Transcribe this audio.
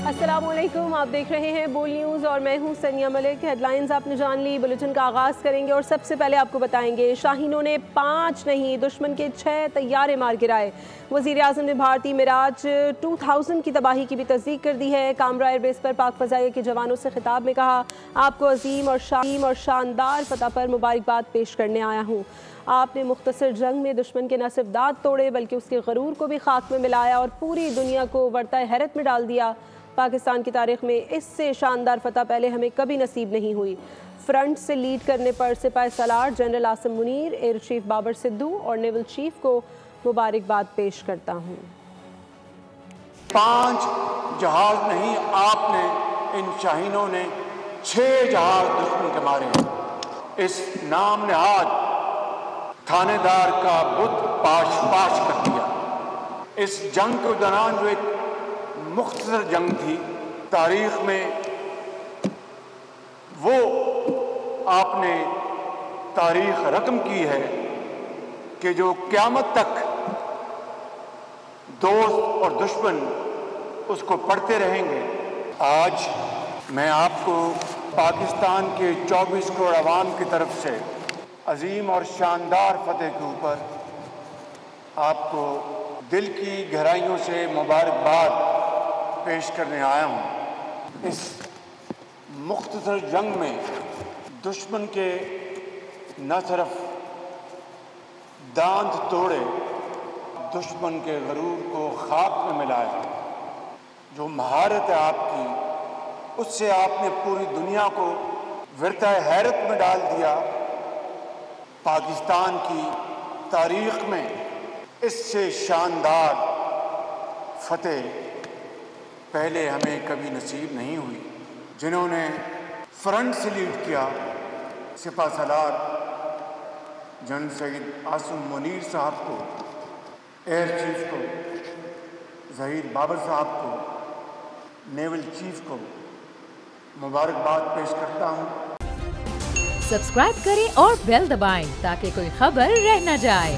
अस्सलामुअलैकुम, आप देख रहे हैं बोल न्यूज़ और मैं हूं सनिया मलिक। हेडलाइंस आपने जान ली। बुलेटिन का आगाज़ करेंगे और सबसे पहले आपको बताएंगे शाहीनों ने 5 नहीं दुश्मन के 6 तैयारे मार गिराए। वज़ीर आज़म ने भारतीय मिराज 2000 की तबाही की भी तस्दीक कर दी है। कामरा एयरबेस पर पाक फ़ज़ाइया के जवानों से खिताब में कहा, आपको अजीम और शानदार फतह पर मुबारकबाद पेश करने आया हूँ। आपने मुख्तसर जंग में दुश्मन के न सिर्फ दांत तोड़े बल्कि उसके गरूर को भी खाक में मिलाया और पूरी दुनिया को वर्ताए हैरत में डाल दिया। पाकिस्तान की तारीख में इससे शानदार फतह पहले हमें कभी नसीब नहीं हुई। फ्रंट से लीड करने पर सिपाही सालार general Asim Munir, air chief Babar Sidhu और नेवल चीफ को मुबारकबाद पेश करता हूँ। 5 जहाज नहीं, आपने इन शाहीनों ने 6 जहाज दुश्मन के मारे हैं। इस नाम नहाद थानेदार का बुत पाश पाश कर दिया। इस जंग के दौरान जो एक मुख्तसर जंग थी तारीख में, वो आपने तारीख रकम की है कि जो क़यामत तक दोस्त और दुश्मन उसको पढ़ते रहेंगे। आज मैं आपको पाकिस्तान के 24 करोड़ अवाम की तरफ से अजीम और शानदार फतेह के ऊपर आपको दिल की गहराइयों से मुबारकबाद पेश करने आया हूँ। इस मुख्तसर जंग में दुश्मन के न सिर्फ दांत तोड़े, दुश्मन के गरूर को खाक में मिलाया। जो महारत है आपकी, उससे आपने पूरी दुनिया को वर्ताए हैरत में डाल दिया। पाकिस्तान की तारीख में इससे शानदार फतेह पहले हमें कभी नसीब नहीं हुई। जिन्होंने फ्रंट से लीड किया, सिपा सालार जनरल सैयद आसिम मुनीर साहब को, एयर चीफ को, ज़हीर बाबर साहब को, नेवल चीफ को मुबारकबाद पेश करता हूँ। सब्सक्राइब करें और बेल दबाएं ताकि कोई खबर रह न जाए।